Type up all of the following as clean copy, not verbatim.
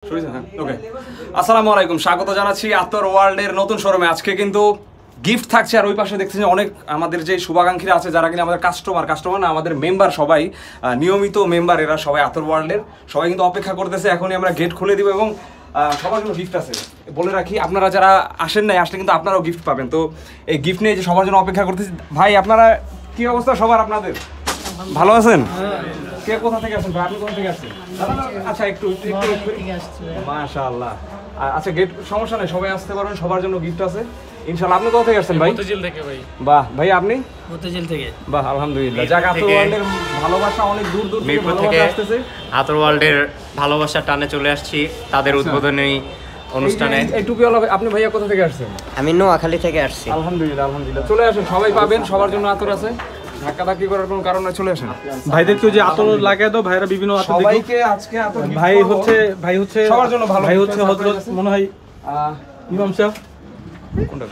ওকে, আসসালামু আলাইকুম, স্বাগত জানাচ্ছি আতর ওয়ার্ল্ডের নতুন শোরুমে। আজকে কিন্তু গিফট থাকছে, আর ওই পাশে দেখতেছি অনেক আমাদের যে শুভাকাঙ্ক্ষীরা আছে, যারা কিনা আমাদের কাস্টমার না, আমাদের মেম্বার, সবাই নিয়মিত মেম্বার, এরা সবাই আতর ওয়ার্ল্ডের, সবাই কিন্তু অপেক্ষা করতেছে। এখনই আমরা গেট খুলে দিব এবং সবার জন্য গিফট আছে। বলে রাখি, আপনারা যারা আসেন নাই, আসলে কিন্তু আপনারাও গিফট পাবেন। তো এই গিফট নিয়ে যে সবার জন্য অপেক্ষা করতেছি। ভাই, আপনারা কি অবস্থা সবার? আপনাদের ভালো আছেন? কে কোথা থেকে আসেন ভাই? আপনি কোথা থেকে আসছেন? আচ্ছা, একটু মাশাআল্লাহ। আচ্ছা, গেট সমস্যা নেই, সবাই আসতে পারবেন, সবার জন্য গিফট আছে ইনশাআল্লাহ। আপনি কোথা থেকে আসছেন ভাই? মতিঝিল থেকে ভাই। বাহ ভাই, আপনি? মতিঝিল থেকে। বাহ, আলহামদুলিল্লাহ। যাক, আতর ওয়ার্ল্ডের ভালোবাসা অনেক দূর দূর থেকে ভালোবাসা আসতেছে। আতর ওয়ার্ল্ডের ভালোবাসার টানে চলে আসছি তাদের উদ্বোধনী অনুষ্ঠানে। এই টুপিওয়ালা ভাই, আপনি ভাইয়া কোথা থেকে আসছেন? আমি নোয়াখালী থেকে আসছি। আলহামদুলিল্লাহ, আলহামদুলিল্লাহ। চলে আসেন, সবাই পাবেন, সবার জন্য আতর আছে। ধাক্কাধাক্কি করার কোনো কারণ নাই, চলে আসেন। ভাইদেরকে যে আতর লাগায় দাও, ভাইরা বিভিন্ন আতর দেখো। সবাইকে আজকে আতর gift ভাই করবো। হচ্ছে সবার জন্য ভালো ভাই gift হচ্ছে আছে, হযরত surprise আছে। মনে হয় ইমাম সাহেব। কোনটা?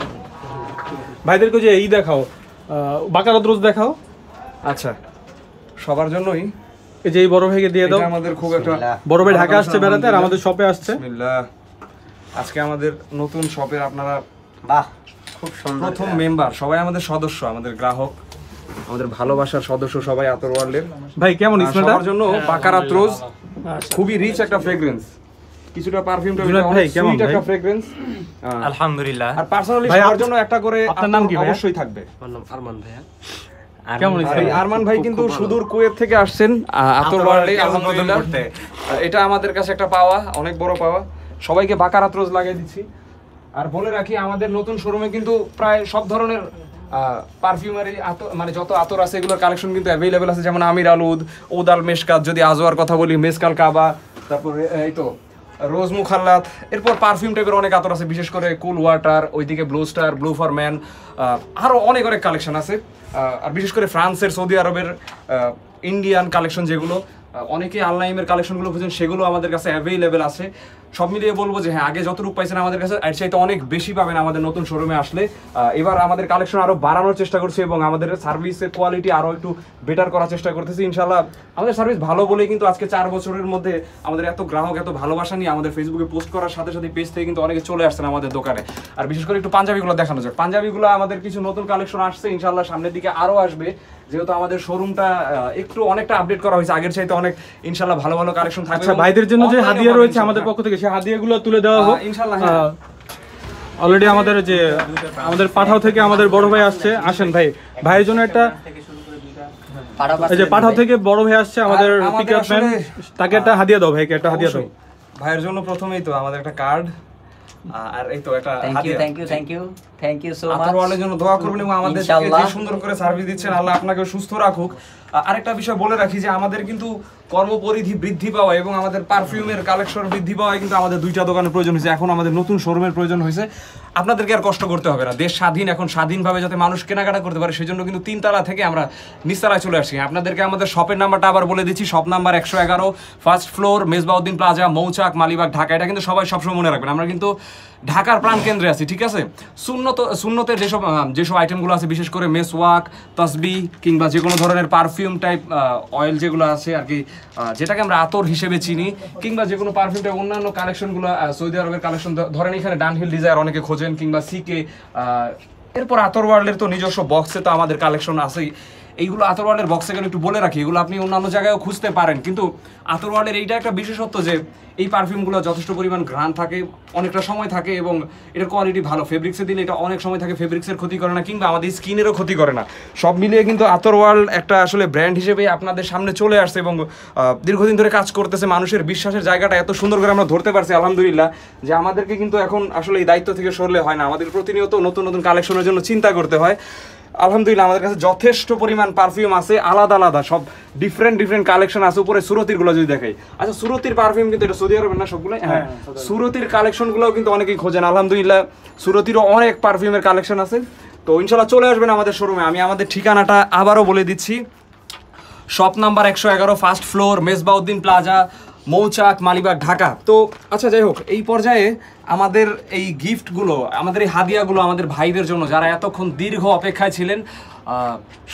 ভাইদেরকে যে ই দেখাও, বাকারাত রোজ দেখাও। আচ্ছা, সবার জন্যই এই যে এই বড় ভাইকে দিয়ে দাও। এটা আমাদের খুব একটা বড় ভাই ঢাকা আসছে বেড়াতে, আর আমাদের শপে আসছে। বিসমিল্লাহ। আজকে আমাদের নতুন শপের আপনারা বাহ, খুব সুন্দর। প্রথম মেম্বার, সবাই আমাদের সদস্য, আমাদের গ্রাহক, আমাদের ভালোবাসার সদস্য সবাই আতর ওয়ার্ল্ডের। ভাই কেমন স্মেলটা? সবার জন্য বাকারাত রোজ, খুবই রিচ একটা ফ্রেগ্রেন্স, কিছুটা পারফিউমটা জুনায়েদ ভাই, কেমন ভাই? একটা ফ্রেগ্রেন্স। আলহামদুলিল্লাহ। আর পার্সোনালি ভাই, সবার জন্য একটা করে আপনার নাম কি ভাই? অবশ্যই থাকবে। আরমান ভাইয়া। কেমন আর স্মেল? এই আরমান ভাই কিন্তু সুদূর কুয়েত থেকে আসছেন আতর ওয়ার্ল্ডে, আলহামদুলিল্লাহ। এটা আমাদের কাছে একটা পাওয়া, অনেক বড় পাওয়া। সবাইকে বাকারাত রোজ লাগিয়ে দিচ্ছি। আর বলে রাখি, আমাদের নতুন শোরুমে কিন্তু প্রায় সব ধরনের পারফিউমারি মানে যত আতর আছে, এগুলোর কালেকশন কিন্তু অ্যাভেলেবেল আছে। যেমন আমির আলুদ, ওদাল মেশকাত, যদি আজওয়ার কথা বলি, মেসকাল কাবা, তারপরে এই তো রোজ মুখাল্লাত। এরপর পারফিউম টাইপের অনেক আতর আছে, বিশেষ করে কুল ওয়াটার, ওইদিকে blue star, blue for man, আরও অনেক অনেক কালেকশন আছে। আর বিশেষ করে ফ্রান্সের, সৌদি আরবের, ইন্ডিয়ান কালেকশন যেগুলো, অনেকে আলনাইমের কালেকশনগুলো খুঁজছেন, সেগুলো আমাদের কাছে অ্যাভেলেবেল আছে। সব মিলিয়ে বলবো যে হ্যাঁ, আগে যতটুকু পাইছেন আমাদের কাছে, এর চাইতে অনেক বেশি পাবেন আমাদের নতুন শোরুমে আসলে। এবার আমাদের কালেকশন আরও বাড়ানোর চেষ্টা করছি এবং আমাদের সার্ভিসের কোয়ালিটি আরও একটু বেটার করার চেষ্টা করতেছি ইনশাল্লাহ। আমাদের সার্ভিস ভালো বলেই কিন্তু আজকে 4 বছরের মধ্যে আমাদের এত গ্রাহক, এত ভালোবাসা নিয়ে আমাদের ফেসবুকে পোস্ট করার সাথে সাথে পেজ থেকে কিন্তু অনেকে চলে আসছেন আমাদের দোকানে। আর বিশেষ করে একটু পাঞ্জাবিগুলো দেখানো যাক। পাঞ্জাবিগুলো আমাদের কিছু নতুন কালেকশন আসছে ইনশাল্লাহ, সামনের দিকে আরও আসবে, যেহেতু আমাদের শোরুমটা একটু অনেকটা আপডেট করা হয়েছে, আগের চাইতে অনেক ইনশাল্লাহ ভালো ভালো কালেকশন থাকবে। আচ্ছা, ভাইদের জন্য যে হাদিয়া রয়েছে আমাদের পক্ষ থেকে, সেই হাদিয়াগুলো তুলে দেওয়া হোক ইনশাল্লাহ। অলরেডি আমাদের পাঠাও থেকে আমাদের বড় ভাই আসছে। আসেন ভাই, ভাইয়ের জন্য একটা, এই যে পাঠাও থেকে বড় ভাই আসছে আমাদের পিকআপ ম্যান, তাকে একটা হাদিয়া দাও। ভাইকে একটা হাদিয়া দাও। ভাইয়ের জন্য প্রথমেই তো আমাদের একটা কার্ড, আর এই তো একটা হাদিয়া। Thank you so much. আতর ওয়ার্ল্ডের জন্য দোয়া করবেন এবং আমাদের ইনশাআল্লাহ। যে সুন্দর করে সার্ভিস দিচ্ছেন, আল্লাহ আপনাকে সুস্থ রাখুক। আরেকটা বিষয় বলে রাখি যে আমাদের কিন্তু কর্মপরিধি বৃদ্ধি পাওয়া এবং আমাদের পারফিউমের কালেকশন বৃদ্ধি পাওয়া কিন্তু আমাদের 2টা দোকানের প্রয়োজন হয়েছে। এখন আমাদের নতুন শোরুমের প্রয়োজন হয়েছে। আপনাদেরকে আর কষ্ট করতে হবে না। দেশ স্বাধীন, এখন স্বাধীনভাবে যাতে মানুষ কেনাকাটা করতে পারে, সেজন্য কিন্তু 3 তলা থেকে আমরা নিচতলায় চলে আসছি। আপনাদেরকে আমাদের শপের নাম্বারটা আবার বলে দিচ্ছি। Shop number 111, first floor, Mezbauddin plaza, মৌচাক, মালিবাগ, ঢাকা। এটা কিন্তু সবাই সবসময় মনে রাখবেন, আমরা কিন্তু ঢাকার প্রাণকেন্দ্রে আছি, ঠিক আছে? সুন্নতের যেসব আইটেমগুলো আছে, বিশেষ করে মেসওয়াক, তসবি, কিংবা যে কোনো ধরনের পারফিউম টাইপ অয়েল যেগুলো আছে আর কি, যেটাকে আমরা আতর হিসেবে চিনি, কিংবা যে কোনো পারফিউম টাইপ অন্যান্য কালেকশনগুলো, সৌদি আরবের কালেকশন ধরেন, এখানে ডানহিল ডিজায়ার অনেকে খোঁজেন, কিংবা সিকে। এরপর আতর ওয়ার্ল্ডের তো নিজস্ব বক্সে তো আমাদের কালেকশন আছেই। এইগুলো আতর ওয়ার্ল্ডের বক্সে গেলে একটু বলে রাখি, এগুলো আপনি অন্যান্য জায়গায়ও খুঁজতে পারেন, কিন্তু আতর ওয়ার্ল্ডের এইটা একটা বিশেষত্ব যে এই পারফিউমগুলো যথেষ্ট পরিমাণ ঘ্রাণ থাকে, অনেকটা সময় থাকে, এবং এটার কোয়ালিটি ভালো। ফেব্রিক্সে দিলে এটা অনেক সময় থাকে, ফেব্রিক্সের ক্ষতি করে না, কিংবা আমাদের স্কিনেরও ক্ষতি করে না। সব মিলিয়ে কিন্তু আতর ওয়ার্ল্ড একটা আসলে ব্র্যান্ড হিসেবে আপনাদের সামনে চলে আসছে এবং দীর্ঘদিন ধরে কাজ করতেছে। মানুষের বিশ্বাসের জায়গাটা এত সুন্দর করে আমরা ধরতে পারছি আলহামদুলিল্লাহ, যে আমাদেরকে কিন্তু এখন আসলে এই দায়িত্ব থেকে সরলে হয় না, আমাদের প্রতিনিয়ত নতুন নতুন কালেকশনের জন্য চিন্তা করতে হয়। আলহামদুলিল্লাহ আমাদের কাছে যথেষ্ট পরিমাণ পারফিউম আছে, আলাদা আলাদা সব ডিফারেন্ট কালেকশন আছে। উপরে সুরতির গুলো যদি দেখাই, আচ্ছা সুরতির পারফিউম কিন্তু এটা সৌদি আরবের না সবগুলো, হ্যাঁ সুরতির কালেকশন গুলোও কিন্তু অনেকেই খোঁজেন। আলহামদুলিল্লাহ সুরতিরও অনেক পারফিউমের কালেকশন আছে। তো ইনশাল্লাহ চলে আসবেন আমাদের শোরুমে। আমি আমাদের ঠিকানাটা আবারও বলে দিচ্ছি। Shop number 111, first floor, Mezbauddin plaza, মৌচাক, মালিবাগ, ঢাকা। তো আচ্ছা, যাই হোক, এই পর্যায়ে আমাদের এই গিফটগুলো, আমাদের এই হাদিয়াগুলো আমাদের ভাইদের জন্য, যারা এতক্ষণ দীর্ঘ অপেক্ষায় ছিলেন।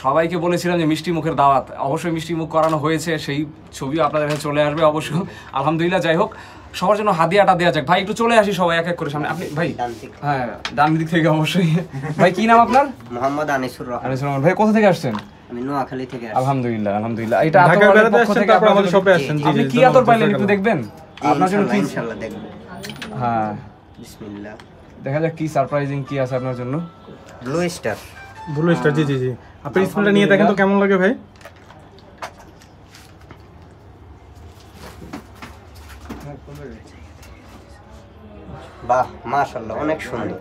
সবাইকে বলেছিলাম যে মিষ্টি মুখের দাওয়াত, অবশ্যই মিষ্টি মুখ করানো হয়েছে, সেই ছবিও আপনাদের কাছে চলে আসবে অবশ্য, আলহামদুলিল্লাহ। যাই হোক, সবার জন্য হাদিয়াটা দেওয়া যাক। ভাই একটু চলে আসি সবাই এক এক করে সামনে। আপনি ভাই ডান দিক। হ্যাঁ ডান দিক থেকে অবশ্যই। ভাই কি নাম আপনার? মোহাম্মদ আনিসুর রহমান। আনিসুর রহমান। ভাই কোথা থেকে আসছেন? আমি নোয়াখালী থেকে আসছি। আলহামদুলিল্লাহ আলহামদুলিল্লাহ। এটা ঢাকায় আতর বেড়াতে পক্ষ আসছেন, থেকে তারপর আপনার আমাদের জন্য- শপে আসছেন। জি, আপনি জি, কি ধন্যবাদ, আতর পাইলেন জাজাকাল্লাহ। একটু দেখবেন আপনার জন্য কি? ইনশাআল্লাহ দেখব। হ্যাঁ বিসমিল্লাহ। দেখা যাক কি সারপ্রাইজিং কি আছে আপনার জন্য। Blue star. ব্লু স্টার, জি জি জি। আপনি স্মেলটা নিয়ে দেখেন তো কেমন লাগে ভাই। বাহ মাশাআল্লাহ অনেক সুন্দর।